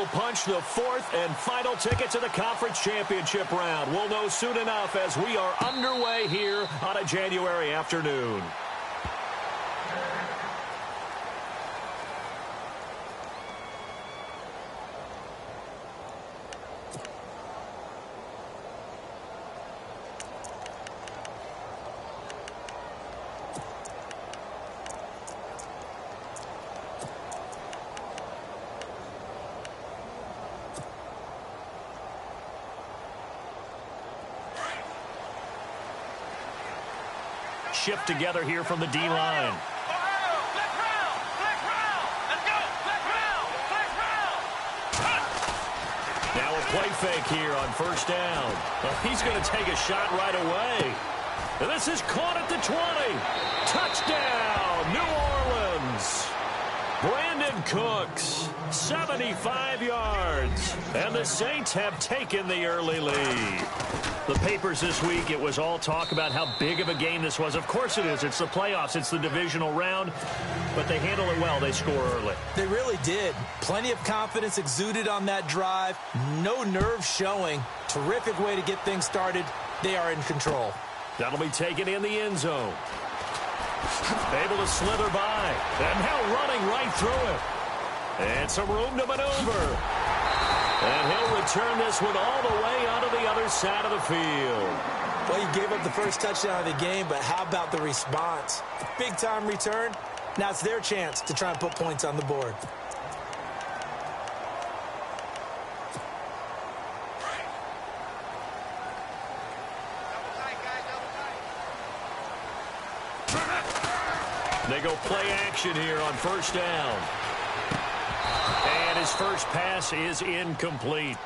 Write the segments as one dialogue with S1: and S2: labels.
S1: will punch the fourth and final ticket to the conference championship round. We'll know soon enough as we are underway here on a January afternoon. Shift together here from the D-line. Now a play fake here on first down. He's going to take a shot right away. And this is caught at the 20. Touchdown, New Orleans. Brandon Cooks, 75 yards. And the Saints have taken the early lead. The papers this week, it was all talk about how big of a game this was. Of course it is. It's the playoffs. It's the divisional round. But they handle it well. They score early.
S2: They really did. Plenty of confidence exuded on that drive. No nerves showing. Terrific way to get things started. They are in control.
S1: That'll be taken in the end zone. Able to slither by. And now running right through it. And some room to maneuver. And he'll return this one all the way onto the other side of the field.
S2: Well, you gave up the first touchdown of the game, but how about the response? Big-time return. Now it's their chance to try and put points on the board.
S1: They go play action here on first down. And his first pass is incomplete.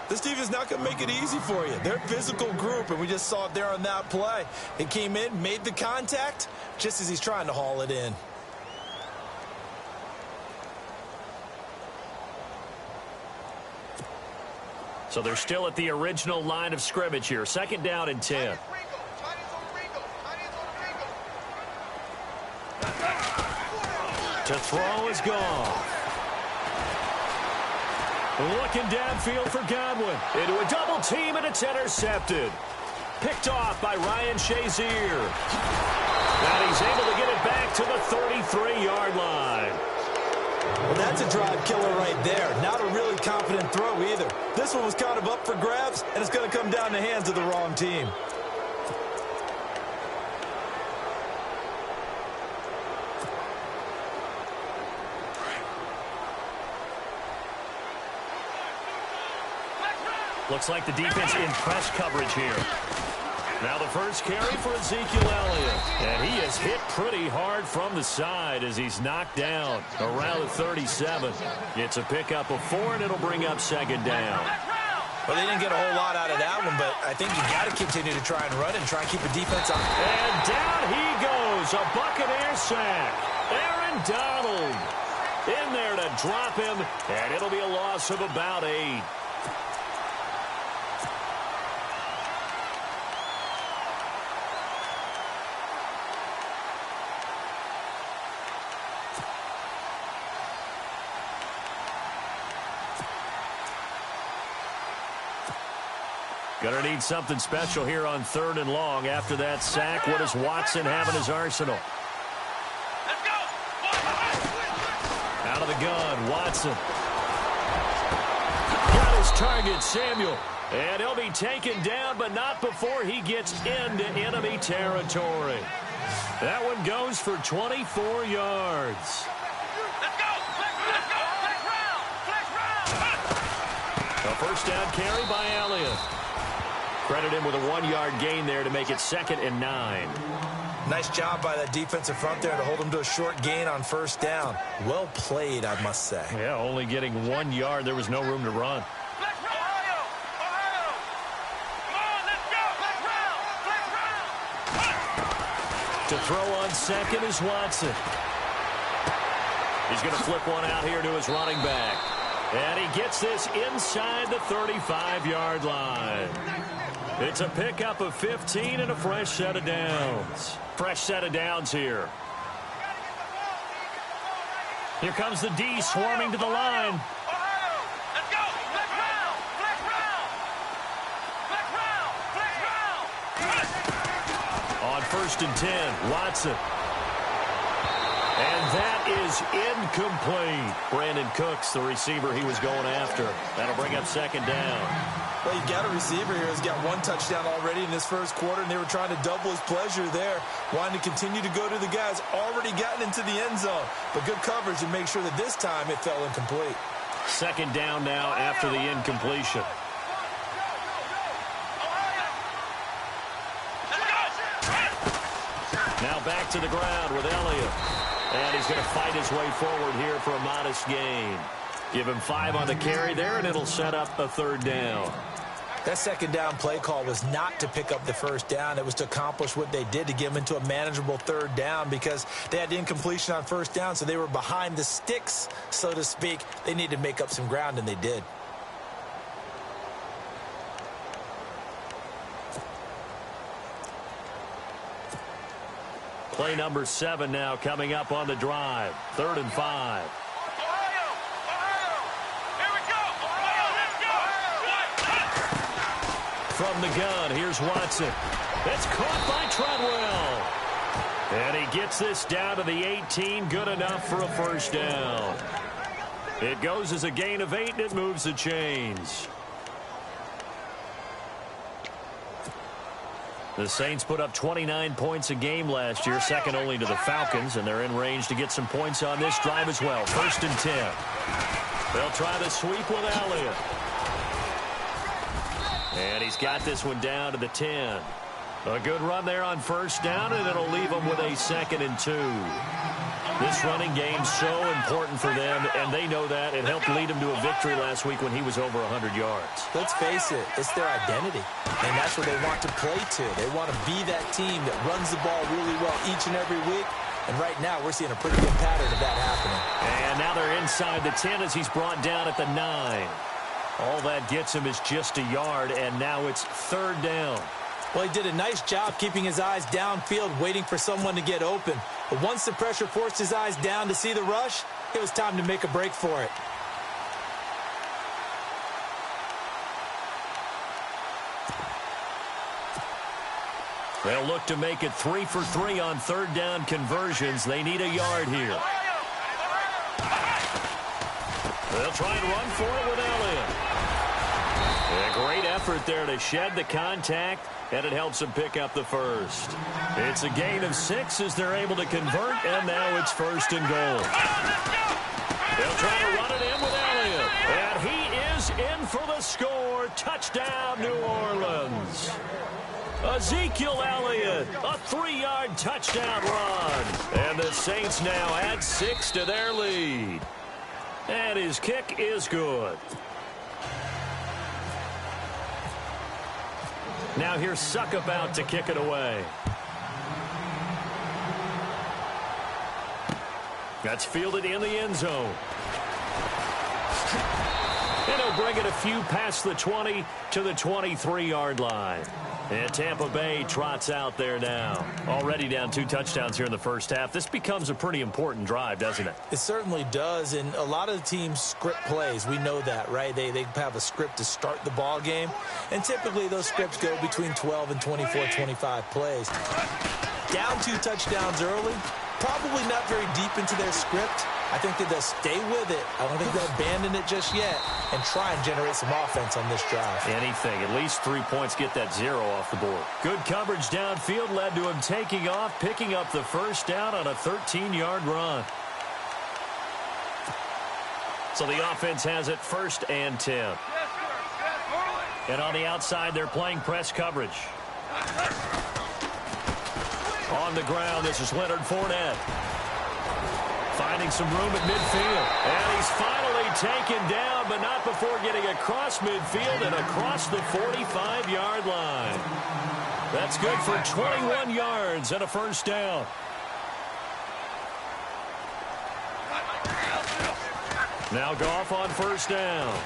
S3: This defense is not going to make it easy for you. They're a physical group, and we just saw it there on that play. It came in, made the contact, just as he's trying to haul it in.
S1: So they're still at the original line of scrimmage here. Second down and 10. To throw is gone. Looking downfield for Godwin. Into a double team, and it's intercepted. Picked off by Ryan Shazier. And he's able to get it back to the 33-yard line.
S2: Well, that's a drive killer right there. Not a really confident throw either. This one was kind of up for grabs, and it's going to come down in the hands of the wrong team.
S1: Looks like the defense in press coverage here. Now the first carry for Ezekiel Elliott. And he is hit pretty hard from the side as he's knocked down around the 37. It's a pickup of 4, and it'll bring up second down.
S2: Well, they didn't get a whole lot out of that one, but I think you got to continue to try and run and try and keep the defense on.
S1: And down he goes. A Buccaneer sack. Aaron Donald in there to drop him, and it'll be a loss of about 8. Gonna need something special here on 3rd and long. After that sack, what does Watson have in his arsenal?
S4: Let's go!
S1: Out of the gun, Watson. Got his target, Samuel. And he'll be taken down, but not before he gets into enemy territory. That one goes for 24 yards.
S4: Let's go! Flex round!
S1: A first down carry by Elliott. Credit him with a 1-yard gain there to make it 2nd and 9.
S2: Nice job by that defensive front there to hold him to a short gain on first down. Well played, I must say.
S1: Yeah, only getting 1 yard. There was no room to run.
S4: Flex round! Ohio! Come on, let's go! Flex round!
S1: To throw on second is Watson. He's going to flip one out here to his running back. And he gets this inside the 35-yard line. It's a pickup of 15 and a fresh set of downs. Fresh set of downs here. Here comes the D swarming to the line.
S4: Ohio! Let's
S1: first and 10. Watson. And that is incomplete. Brandon Cooks, the receiver he was going after. That'll bring up second down.
S3: Well, you got a receiver here who's got one touchdown already in this first quarter, and they were trying to double his pleasure there, wanting to continue to go to the guys already gotten into the end zone. But good coverage and make sure that this time it fell incomplete.
S1: Second down now after the incompletion. Now back to the ground with Elliott. And he's going to fight his way forward here for a modest gain. Give him 5 on the carry there, and it'll set up a third down.
S2: That second down play call was not to pick up the first down. It was to accomplish what they did, to get them into a manageable third down, because they had the incompletion on first down, so they were behind the sticks, so to speak. They needed to make up some ground, and they did.
S1: Play number 7 now coming up on the drive. 3rd and 5. From the gun, here's Watson. It's caught by Treadwell. And he gets this down to the 18. Good enough for a first down. It goes as a gain of 8, and it moves the chains. The Saints put up 29 points a game last year, second only to the Falcons, and they're in range to get some points on this drive as well. 1st and 10. They'll try the sweep with Elliott. And he's got this one down to the 10. A good run there on first down, and it'll leave them with a 2nd and 2. This running game's so important for them, and they know that. It helped lead them to a victory last week when he was over 100 yards.
S2: Let's face it, it's their identity, and that's what they want to play to. They want to be that team that runs the ball really well each and every week, and right now we're seeing a pretty good pattern of that happening.
S1: And now they're inside the 10 as he's brought down at the 9. All that gets him is just a yard, and now it's 3rd down.
S2: Well, he did a nice job keeping his eyes downfield, waiting for someone to get open. But once the pressure forced his eyes down to see the rush, it was time to make a break for it.
S1: They'll look to make it 3 for 3 on 3rd down conversions. They need a yard here. They'll try and run for it with Elliott. A great effort there to shed the contact, and it helps them pick up the first. It's a gain of 6 as they're able to convert, and now it's 1st and goal. They'll try to run it in with Elliott, and he is in for the score. Touchdown, New Orleans. Ezekiel Elliott, a 3-yard touchdown run. And the Saints now add 6 to their lead. And his kick is good. Now here's Suckup out to kick it away. That's fielded in the end zone. And he'll bring it a few past the 20 to the 23-yard line. And Tampa Bay trots out there now. Already down 2 touchdowns here in the first half. This becomes a pretty important drive, doesn't it?
S2: It certainly does, and a lot of the teams script plays. We know that, right? They have a script to start the ball game, and typically those scripts go between 12 and 24, 25 plays. Down 2 touchdowns early, probably not very deep into their script. I think that they'll stay with it. I don't think they'll abandon it just yet and try and generate some offense on this drive.
S1: Anything. At least 3 points, get that 0 off the board. Good coverage downfield led to him taking off, picking up the first down on a 13-yard run. So the offense has it 1st and 10. And on the outside, they're playing press coverage. On the ground, this is Leonard Fournette. Finding some room at midfield. And he's finally taken down, but not before getting across midfield and across the 45-yard line. That's good for 21 yards and a first down. Now Goff on first down.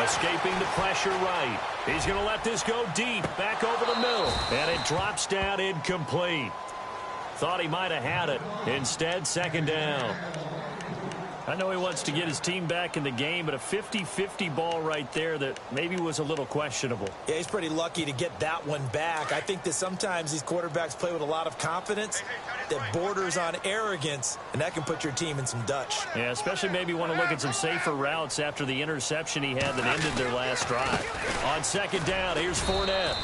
S1: Escaping the pressure right. He's going to let this go deep, back over the middle. And it drops down incomplete. Thought he might have had it. Instead, 2nd down. I know he wants to get his team back in the game, but a 50-50 ball right there that maybe was a little questionable.
S2: Yeah, he's pretty lucky to get that one back. I think that sometimes these quarterbacks play with a lot of confidence that borders on arrogance, and that can put your team in some Dutch.
S1: Yeah, especially maybe want to look at some safer routes after the interception he had that ended their last drive. On second down, here's Fournette.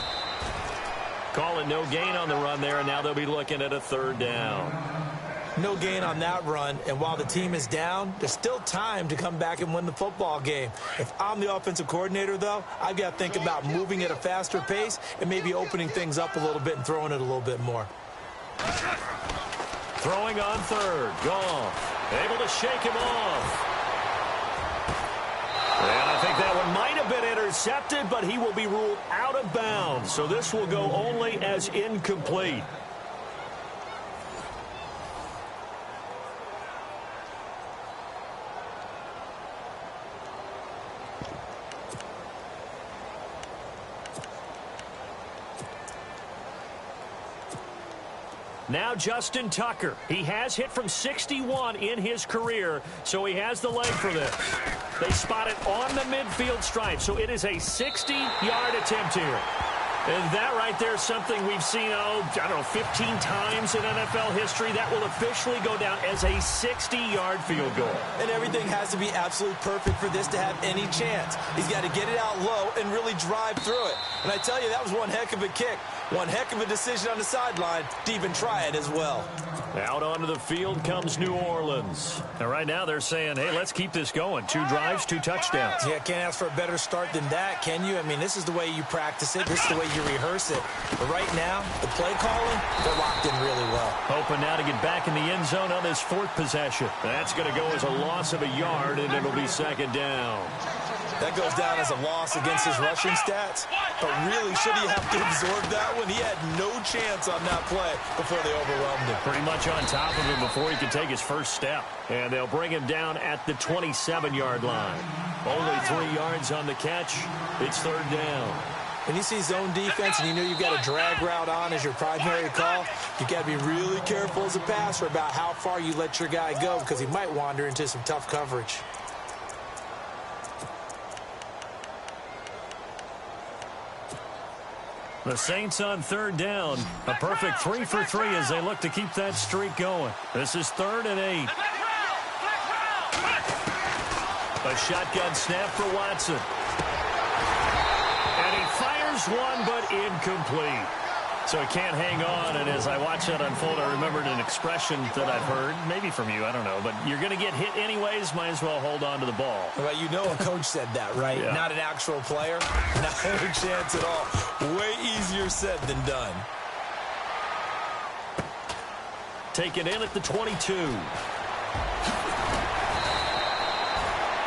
S1: Calling no gain on the run there, and now they'll be looking at a third down.
S2: No gain on that run, and while the team is down, there's still time to come back and win the football game. If I'm the offensive coordinator, though, I've got to think about moving at a faster pace and maybe opening things up a little bit and throwing it a little bit more.
S1: Throwing on third. Goff able to shake him off. And I think that one might have been intercepted, but he will be ruled out of bounds. So this will go only as incomplete. Now Justin Tucker. He has hit from 61 in his career, so he has the leg for this. They spot it on the midfield stripe, so it is a 60-yard attempt here. And that right there is something we've seen, I don't know, 15 times in NFL history. That will officially go down as a 60-yard field goal.
S2: And everything has to be absolutely perfect for this to have any chance. He's got to get it out low and really drive through it. And I tell you, that was one heck of a kick. One heck of a decision on the sideline to even try it as well.
S1: Out onto the field comes New Orleans. And right now they're saying, hey, let's keep this going. 2 drives, 2 touchdowns.
S2: Yeah, can't ask for a better start than that, can you? I mean, this is the way you practice it. This is the way you rehearse it. But right now, the play calling, they're locked in really well.
S1: Hoping now to get back in the end zone on this 4th possession. That's going to go as a loss of a yard, and it'll be second down.
S2: That goes down as a loss against his rushing stats. But really, should he have to absorb that one? He had no chance on that play before they overwhelmed him.
S1: Pretty much on top of him before he could take his first step. And they'll bring him down at the 27-yard line. Only 3 yards on the catch. It's third down.
S2: When you see zone defense and you know you've got a drag route on as your primary call, you've got to be really careful as a passer about how far you let your guy go because he might wander into some tough coverage.
S1: The Saints on third down. A perfect 3 for 3 as they look to keep that streak going. This is 3rd and 8. A shotgun snap for Watson. And he fires one, but incomplete. So he can't hang on, and as I watch that unfold, I remembered an expression that I've heard, maybe from you, I don't know, but you're going to get hit anyways, might as well hold on to the ball.
S2: Well, you know a coach said that, right?
S1: Yeah.
S2: Not an actual player. Not a chance at all. Way easier said than done.
S1: Taken in at the 22.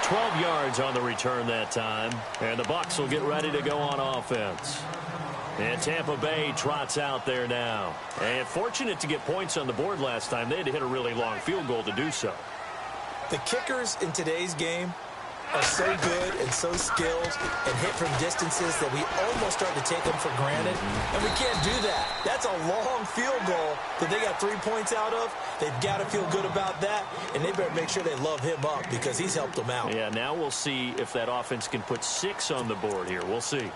S1: 12 yards on the return that time, and the Bucs will get ready to go on offense. And Tampa Bay trots out there now. And fortunate to get points on the board last time. They had to hit a really long field goal to do so.
S2: The kickers in today's game are so good and so skilled and hit from distances that we almost start to take them for granted. And we can't do that. That's a long field goal that they got 3 points out of. They've got to feel good about that, and they better make sure they love him up because he's helped them out.
S1: Yeah, now we'll see if that offense can put 6 on the board here. We'll see.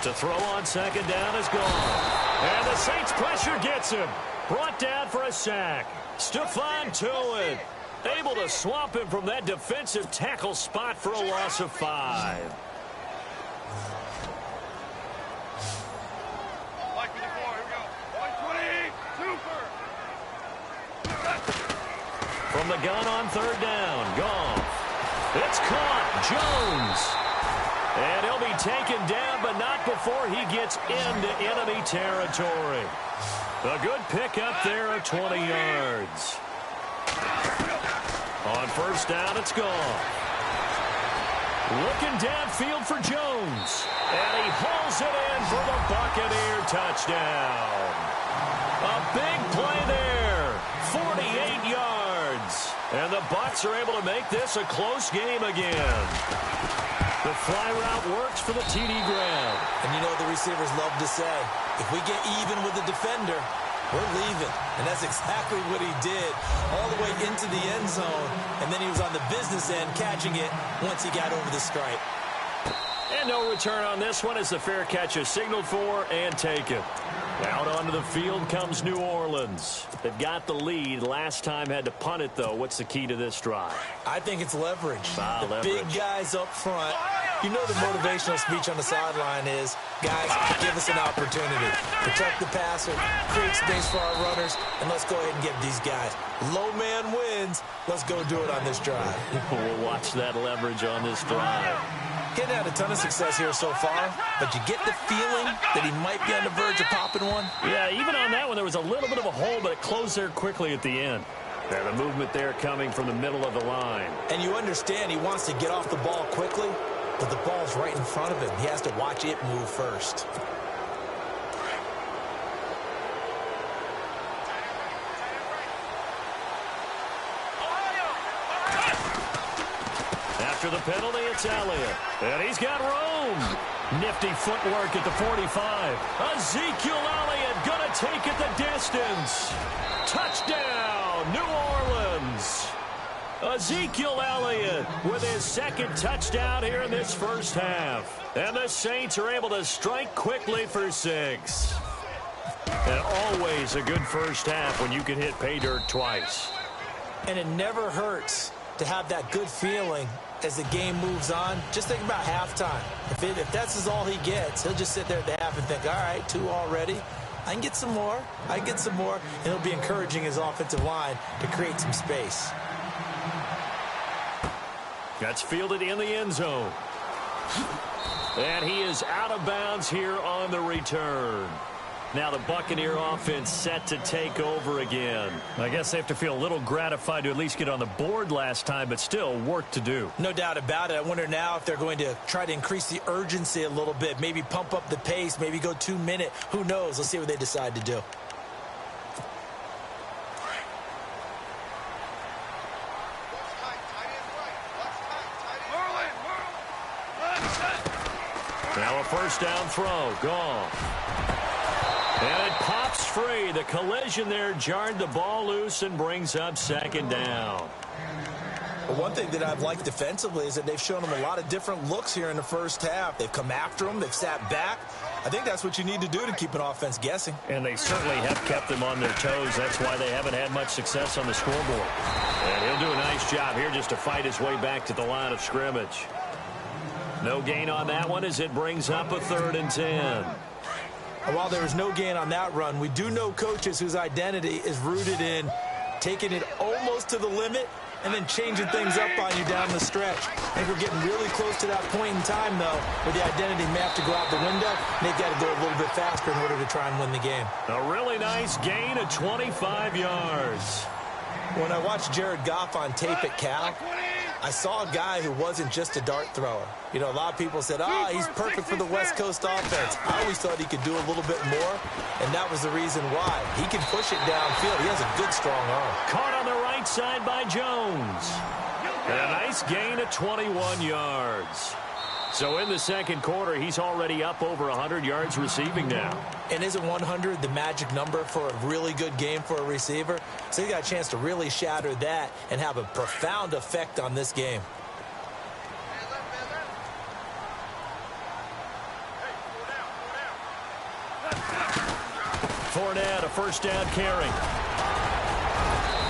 S1: To throw on second down is gone. And the Saints pressure gets him. Brought down for a sack. Stephon Tuitt able to swamp him from that defensive tackle spot for a loss of 5. From the gun on third down, Goff. It's caught. Jones. And he'll be taken down, but not before he gets into enemy territory. A good pickup there of 20 yards. On first down, it's Goff. Looking downfield for Jones. And he hauls it in for the Buccaneer touchdown. A big play there. 48 yards. And the Bucs are able to make this a close game again. The fly route works for the TD grab.
S2: And you know the receivers love to say, if we get even with the defender, we're leaving. And that's exactly what he did all the way into the end zone. And then he was on the business end catching it once he got over the stripe.
S1: And no return on this one as the fair catch is signaled for and taken. Out onto the field comes New Orleans. They've got the lead. Last time had to punt it, though. What's the key to this drive?
S2: I think it's leverage.
S1: Leverage.
S2: Big guys up front. You know the motivational speech on the sideline is, guys, give us an opportunity. Protect the passer, create space for our runners, and let's go ahead and get these guys. Low man wins. Let's go do it on this drive.
S1: We'll watch that leverage on this drive.
S2: Getting had a ton of success here so far, but you get the feeling that he might be on the verge of popping one.
S1: Yeah, even on that one, there was a little bit of a hole, but it closed there quickly at the end. And the movement there coming from the middle of the line.
S2: And you understand he wants to get off the ball quickly, but the ball's right in front of him. He has to watch it move first.
S1: After the penalty, it's Elliott. And he's got room. Nifty footwork at the 45. Ezekiel Elliott going to take it the distance. Touchdown, New Orleans. Ezekiel Elliott with his second touchdown here in this first half. And the Saints are able to strike quickly for 6. And always a good first half when you can hit pay dirt twice.
S2: And it never hurts to have that good feeling as the game moves on. Just think about halftime. If that's all he gets, he'll just sit there at the half and think, all right, 2 already. I can get some more. I can get some more. And he'll be encouraging his offensive line to create some space.
S1: That's fielded in the end zone. And he is out of bounds here on the return. Now the Buccaneer offense set to take over again. I guess they have to feel a little gratified to at least get on the board last time, but still work to do.
S2: No doubt about it. I wonder now if they're going to try to increase the urgency a little bit, maybe pump up the pace, maybe go 2-minute. Who knows? Let's see what they decide to do.
S1: Now a first down throw. Gone. And it pops free. The collision there jarred the ball loose and brings up second down.
S2: Well, one thing that I've liked defensively is that they've shown them a lot of different looks here in the first half. They've come after them. They've sat back. I think that's what you need to do to keep an offense guessing.
S1: And they certainly have kept them on their toes. That's why they haven't had much success on the scoreboard. And he'll do a nice job here just to fight his way back to the line of scrimmage. No gain on that one as it brings up a 3rd and 10.
S2: And while there was no gain on that run, we do know coaches whose identity is rooted in taking it almost to the limit and then changing things up on you down the stretch. I think we're getting really close to that point in time, though, where the identity may have to go out the window, and they've got to go a little bit faster in order to try and win the game.
S1: A really nice gain of 25 yards.
S2: When I watched Jared Goff on tape at Cal, I saw a guy who wasn't just a dart thrower. You know, a lot of people said, he's perfect for the West Coast offense. I always thought he could do a little bit more, and that was the reason why. He can push it downfield. He has a good, strong arm.
S1: Caught on the right side by Jones. And a nice gain of 21 yards. So in the second quarter, he's already up over 100 yards receiving now.
S2: And isn't 100 the magic number for a really good game for a receiver? So he got a chance to really shatter that and have a profound effect on this game.
S1: Fournette, a first down carry.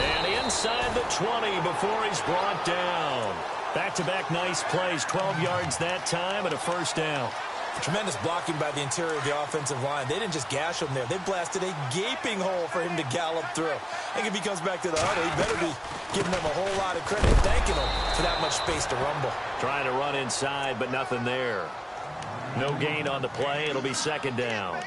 S1: And inside the 20 before he's brought down. Back-to-back nice plays, 12 yards that time and a first down.
S2: Tremendous blocking by the interior of the offensive line. They didn't just gash him there. They blasted a gaping hole for him to gallop through. I think if he comes back to the huddle, he better be giving them a whole lot of credit, thanking them for that much space to rumble.
S1: Trying to run inside, but nothing there. No gain on the play. It'll be second down.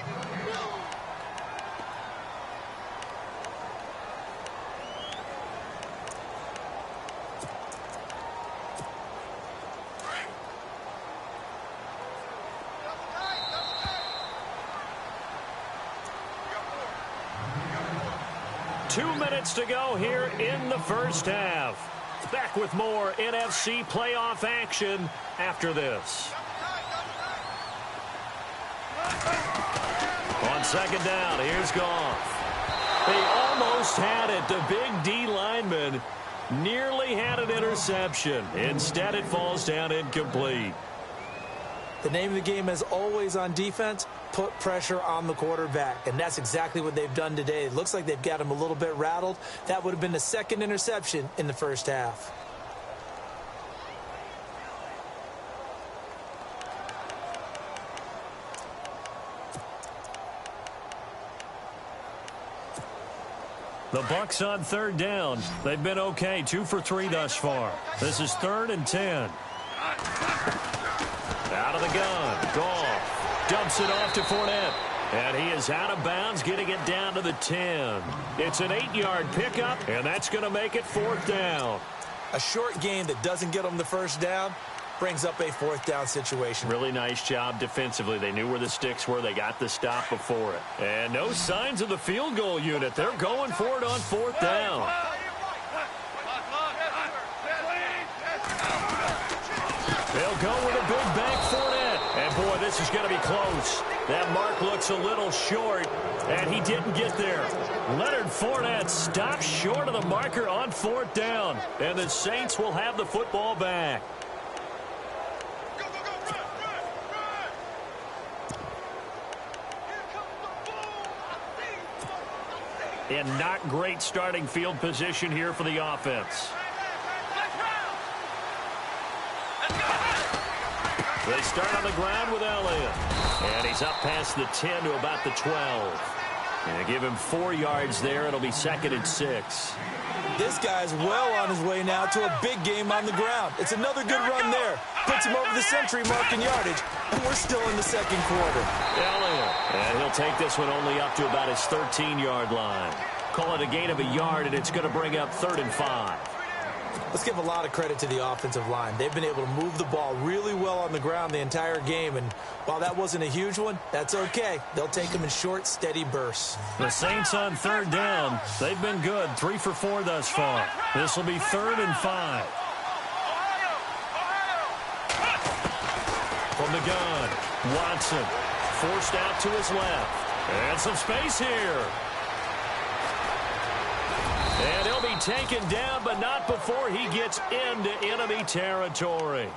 S1: 2 minutes to go here in the first half. Back with more NFC playoff action after this. On second down, here's Goff. They almost had it. The big D lineman nearly had an interception. Instead, it falls down incomplete.
S2: The name of the game is always on defense, put pressure on the quarterback. And that's exactly what they've done today. It looks like they've got him a little bit rattled. That would have been the second interception in the first half.
S1: The Bucs on third down. They've been okay, 2 for 3 thus far. This is 3rd and 10. Out of the gun, Goff dumps it off to Fournette. And he is out of bounds, getting it down to the 10. It's an 8-yard pickup, and that's going to make it 4th down.
S2: A short gain that doesn't get them the first down brings up a 4th down situation.
S1: Really nice job defensively. They knew where the sticks were. They got the stop before it. And no signs of the field goal unit. They're going for it on 4th down. They'll go with a big bank Fournette. And, boy, this is going to be close. That mark looks a little short, and he didn't get there. Leonard Fournette stops short of the marker on 4th down. And the Saints will have the football back. And not great starting field position here for the offense. They start on the ground with Elliott. And he's up past the 10 to about the 12. And give him 4 yards there. It'll be 2nd and 6.
S2: This guy's well on his way now to a big game on the ground. It's another good run there. Puts him over the century mark in yardage. And we're still in the second quarter.
S1: Elliott. And he'll take this one only up to about his 13-yard line. Call it a gain of a yard, and it's going to bring up 3rd and 5.
S2: Let's give a lot of credit to the offensive line. They've been able to move the ball really well on the ground the entire game. And while that wasn't a huge one, that's okay. They'll take them in short, steady bursts.
S1: The Saints on 3rd down. They've been good, 3 for 4 thus far. This will be 3rd and 5. From the gun, Watson forced out to his left. And some space here. And he'll be taken down, but not before he gets into enemy territory.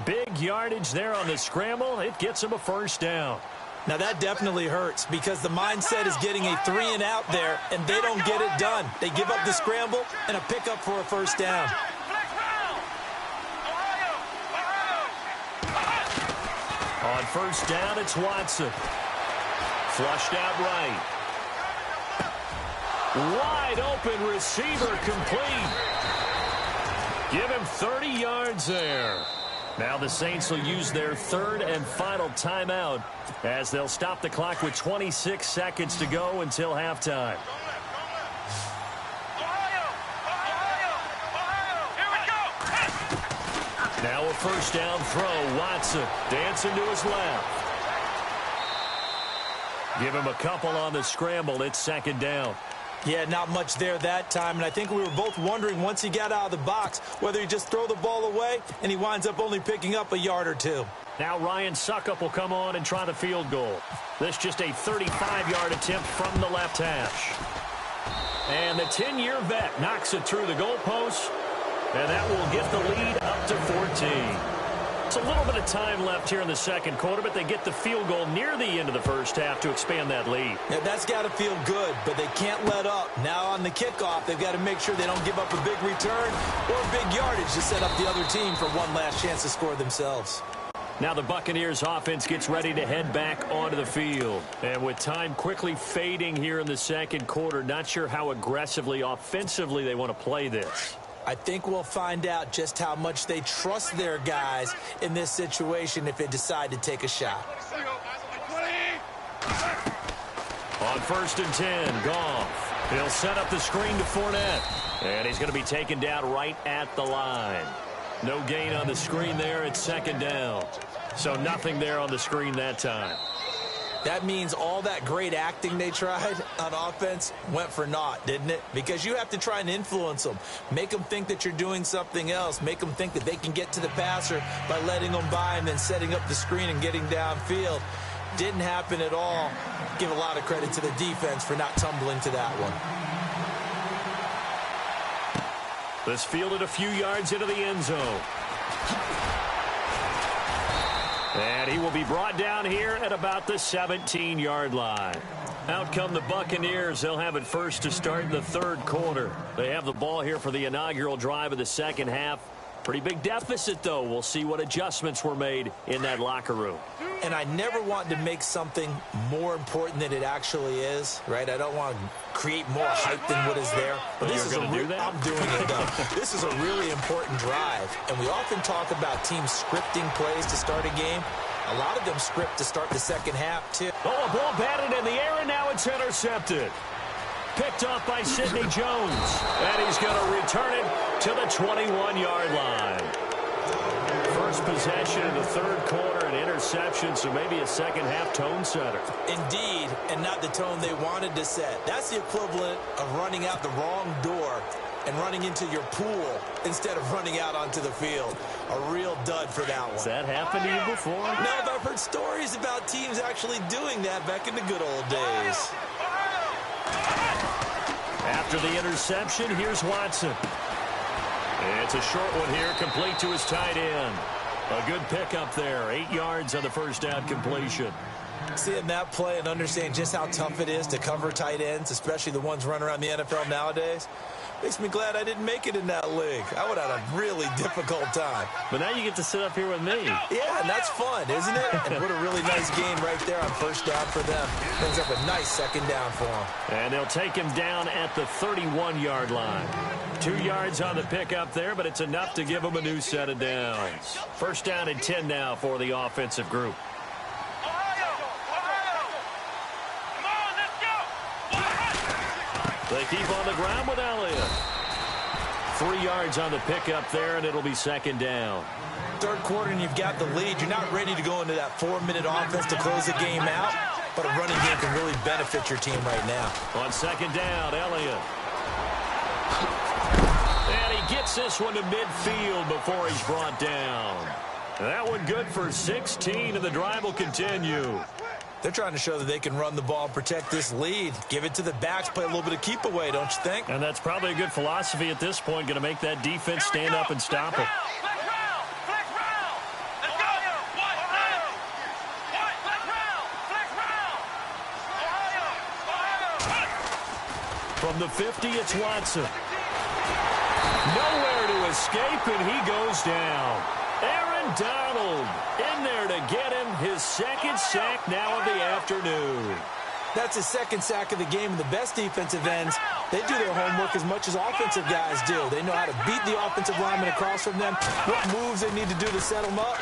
S1: Big yardage there on the scramble. It gets him a 1st down.
S2: Now that definitely hurts because the mindset is getting a 3 and out there, and they don't get it done. They give up the scramble and a pickup for a 1st down.
S1: On 1st down, it's Watson. Flushed out right. Wide open receiver complete. Give him 30 yards there. Now the Saints will use their 3rd and final timeout as they'll stop the clock with 26 seconds to go until halftime. Now a 1st down throw. Watson dancing to his left. Give him a couple on the scramble. It's 2nd down.
S2: Yeah, not much there that time, and I think we were both wondering once he got out of the box whether he just throw the ball away, and he winds up only picking up a yard or 2.
S1: Now Ryan Suckup will come on and try the field goal. This just a 35-yard attempt from the left hash. And the 10-year vet knocks it through the goalpost, and that will get the lead up to 14. It's a little bit of time left here in the second quarter, but they get the field goal near the end of the first half to expand that lead.
S2: Yeah, that's got to feel good, but they can't let up. Now on the kickoff, they've got to make sure they don't give up a big return or big yardage to set up the other team for one last chance to score themselves.
S1: Now the Buccaneers offense gets ready to head back onto the field. And with time quickly fading here in the second quarter, not sure how aggressively, offensively they want to play this.
S2: I think we'll find out just how much they trust their guys in this situation if they decide to take a shot.
S1: On 1st and 10, Goff. He'll set up the screen to Fournette. And he's going to be taken down right at the line. No gain on the screen there. It's 2nd down. So nothing there on the screen that time.
S2: That means all that great acting they tried on offense went for naught, didn't it? Because you have to try and influence them. Make them think that you're doing something else. Make them think that they can get to the passer by letting them by and then setting up the screen and getting downfield. Didn't happen at all. Give a lot of credit to the defense for not tumbling to that one.
S1: This fielded a few yards into the end zone. And he will be brought down here at about the 17-yard line. Out come the Buccaneers. They'll have it first to start the third quarter. They have the ball here for the inaugural drive of the second half. Pretty big deficit, though. We'll see what adjustments were made in that locker room.
S2: And I never want to make something more important than it actually is, right? I don't want to create more hype than what is there. But this is I'm doing it, though. This is a really important drive. And we often talk about teams scripting plays to start a game. A lot of them script to start the second half, too.
S1: Oh, a ball batted in the air, and now it's intercepted. Picked off by Sidney Jones. And he's going to return it to the 21-yard line. First possession in the third quarter, an interception, so maybe a second-half tone setter.
S2: Indeed, and not the tone they wanted to set. That's the equivalent of running out the wrong door and running into your pool instead of running out onto the field. A real dud for that one.
S1: Has that happened to you before?
S2: No, but I've heard stories about teams actually doing that back in the good old days.
S1: After the interception, here's Watson. It's a short one here, complete to his tight end. A good pickup there, 8 yards on the first down completion.
S2: Seeing that play and understanding just how tough it is to cover tight ends, especially the ones running around the NFL nowadays, makes me glad I didn't make it in that league. I would have had a really difficult time.
S1: But now you get to sit up here with me.
S2: Yeah, and that's fun, isn't it? And what a really nice game right there on first down for them. Brings up a nice second down for them.
S1: And they'll take him down at the 31-yard line. 2 yards on the pickup there, but it's enough to give him a new set of downs. First down and 10 now for the offensive group. They keep on the ground with Elliott. 3 yards on the pickup there, and it'll be second down.
S2: Third quarter, and you've got the lead. You're not ready to go into that 4-minute offense to close the game out, but a running game can really benefit your team right now.
S1: On second down, Elliott. And he gets this one to midfield before he's brought down. That one good for 16, and the drive will continue.
S2: They're trying to show that they can run the ball, protect this lead, give it to the backs, play a little bit of keep away, don't you think?
S1: And that's probably a good philosophy at this point, going to make that defense stand up and stop it. From the 50, it's Watson. Nowhere to escape, and he goes down. Aaron Donald in there to get him his second sack now of the afternoon.
S2: That's his second sack of the game, and the best defensive ends, they do their homework as much as offensive guys do. They know how to beat the offensive lineman across from them, what moves they need to do to set them up.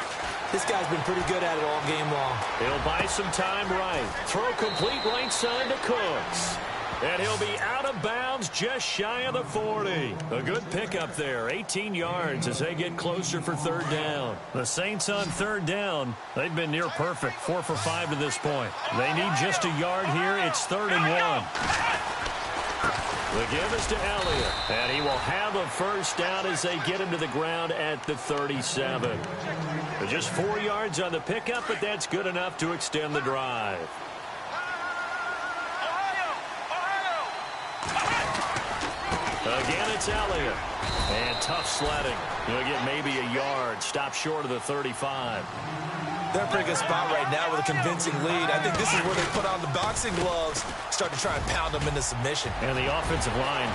S2: This guy's been pretty good at it all game long.
S1: He'll buy some time right. Throw complete right side to Cooks. And he'll be out of bounds just shy of the 40. A good pickup there, 18 yards as they get closer for third down. The Saints on third down, they've been near perfect, 4 for 5 to this point. They need just a yard here. It's 3rd and 1. The give is to Elliott, and he will have a first down as they get him to the ground at the 37. Just 4 yards on the pickup, but that's good enough to extend the drive. Again, it's Elliott. And tough sledding. He'll get maybe a yard. Stop short of the 35.
S2: They're in a pretty good spot right now with a convincing lead. I think this is where they put on the boxing gloves, start to try and pound them into submission.
S1: And the offensive line.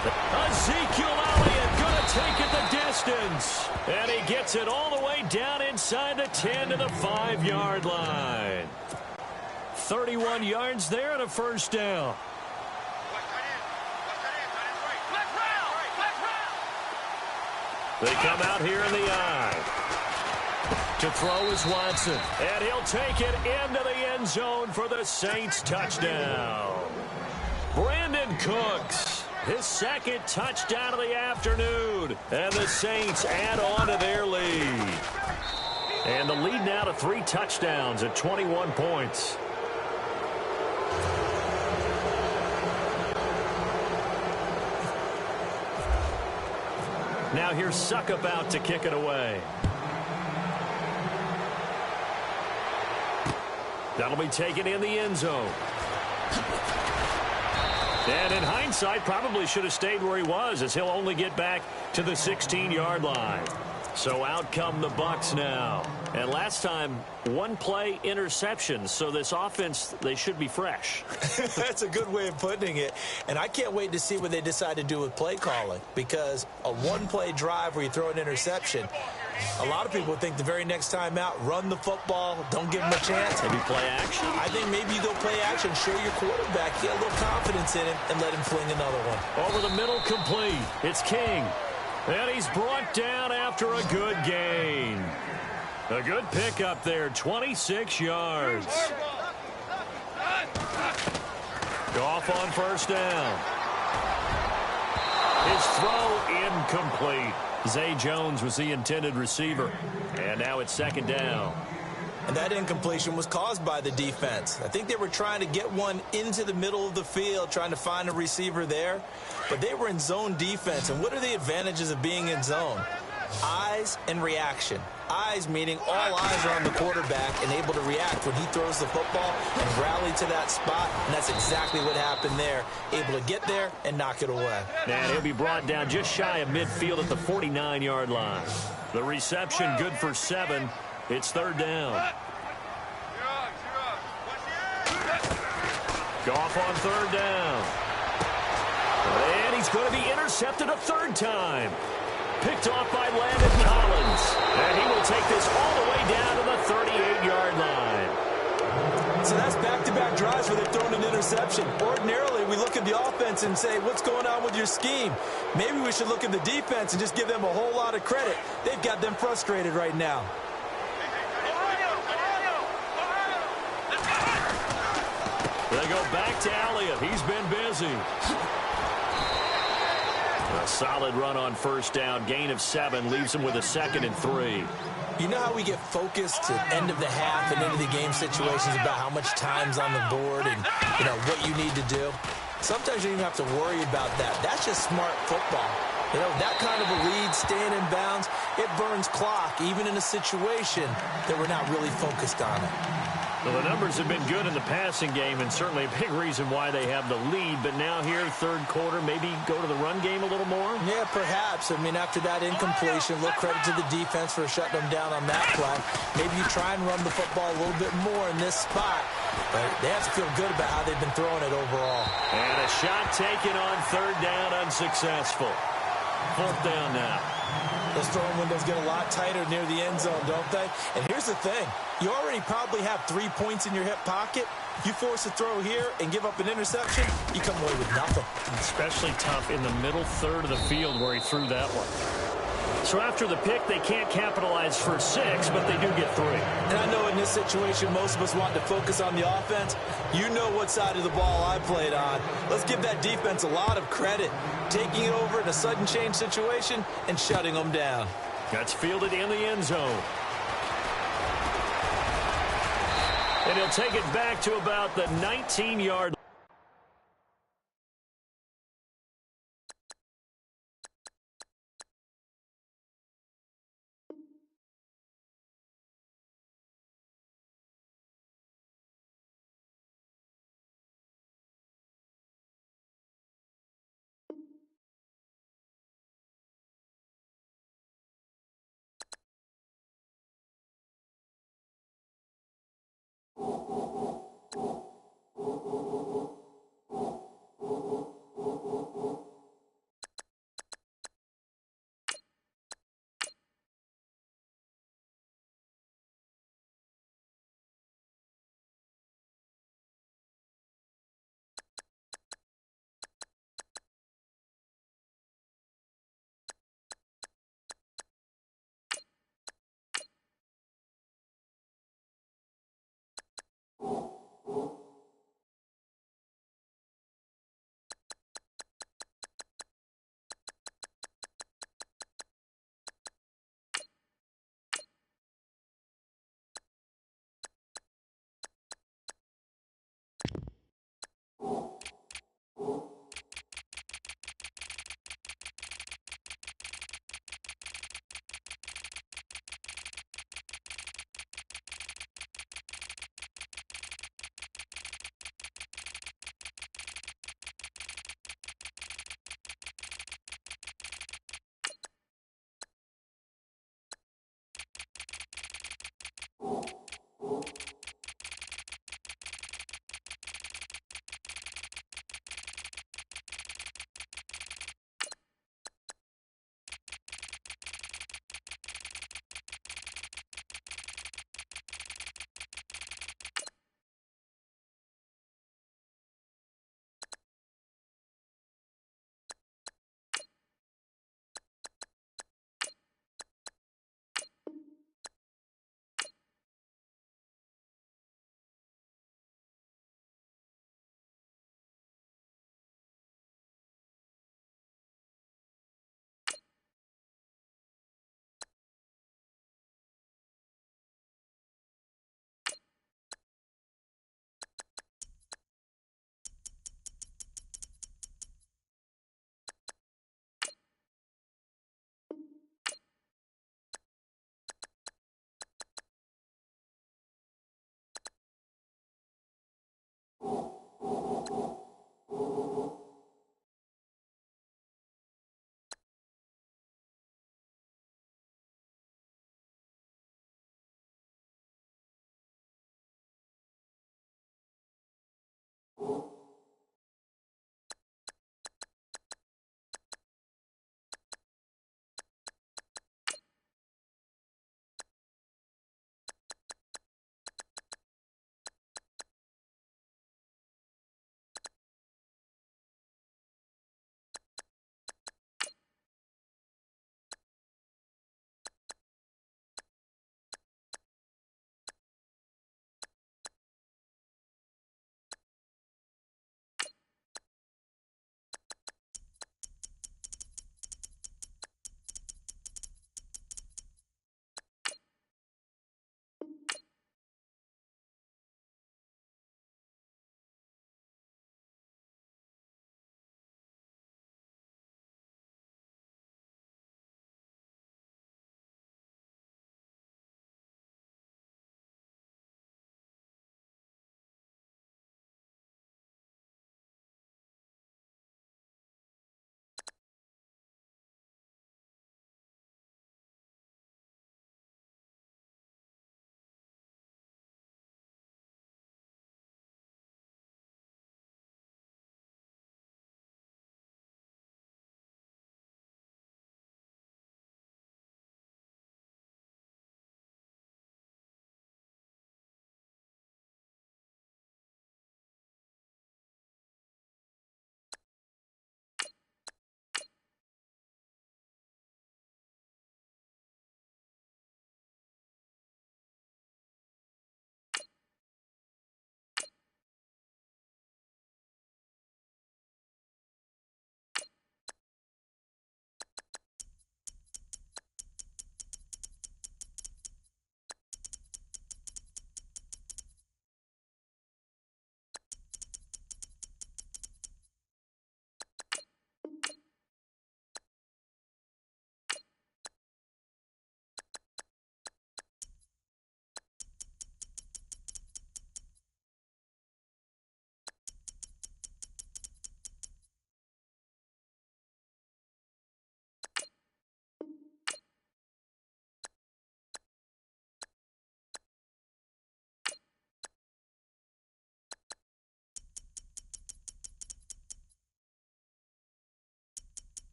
S1: Ezekiel Elliott going to take it the distance. And he gets it all the way down inside the 10 to the 5-yard line. 31 yards there and a first down. They come out here in the eye. To throw is Watson. And he'll take it into the end zone for the Saints touchdown. Brandon Cooks, his second touchdown of the afternoon. And the Saints add on to their lead. And the lead now to 3 touchdowns at 21 points. Now here's Suckup out to kick it away. That'll be taken in the end zone. And in hindsight, probably should have stayed where he was, as he'll only get back to the 16-yard line. So out come the Bucs now. And last time, one-play interceptions. So this offense, they should be fresh.
S2: That's a good way of putting it. And I can't wait to see what they decide to do with play calling. Because a one-play drive where you throw an interception, a lot of people think the very next time out, run the football, don't give him a chance.
S1: Maybe play action?
S2: I think maybe you go play action, show your quarterback, get a little confidence in him, and let him fling another one.
S1: Over the middle, complete. It's King. And he's brought down after a good gain. A good pickup there, 26 yards. Goff on first down. His throw incomplete. Zay Jones was the intended receiver. And now it's second down.
S2: And that incompletion was caused by the defense. I think they were trying to get one into the middle of the field, trying to find a receiver there. But they were in zone defense. And what are the advantages of being in zone? Eyes and reaction. Eyes meaning all eyes are on the quarterback and able to react when he throws the football and rally to that spot. And that's exactly what happened there. Able to get there and knock it away.
S1: And he'll be brought down just shy of midfield at the 49-yard line. The reception good for 7. It's third down. Goff on third down. And he's going to be intercepted a third time. Picked off by Landon Collins. And he will take this all the way down to the 38-yard line.
S2: So that's back-to-back drives where they've thrown an interception. Ordinarily, we look at the offense and say, what's going on with your scheme? Maybe we should look at the defense and just give them a whole lot of credit. They've got them frustrated right now.
S1: They go back to Elliott. He's been busy. A solid run on first down. Gain of 7 leaves him with a 2nd and 3.
S2: You know how we get focused at end of the half and into the game situations about how much time's on the board and, what you need to do? Sometimes you don't even have to worry about that. That's just smart football. That kind of a lead, staying in bounds, it burns clock, even in a situation that we're not really focused on it.
S1: Well, the numbers have been good in the passing game, and certainly a big reason why they have the lead. But now here, third quarter, maybe go to the run game a little more?
S2: Yeah, perhaps. After that incompletion, a little credit to the defense for shutting them down on that play. Maybe you try and run the football a little bit more in this spot. But they have to feel good about how they've been throwing it overall.
S1: And a shot taken on third down, unsuccessful. Fourth down now.
S2: Those throwing windows get a lot tighter near the end zone, don't they? And here's the thing. You already probably have 3 points in your hip pocket. You force a throw here and give up an interception, you come away with nothing.
S1: Especially tough in the middle third of the field where he threw that one. So after the pick, they can't capitalize for 6, but they do get 3.
S2: And I know in this situation, most of us want to focus on the offense. You know what side of the ball I played on. Let's give that defense a lot of credit. Taking it over in a sudden change situation and shutting them down.
S1: That's fielded in the end zone. And he'll take it back to about the 19-yard line.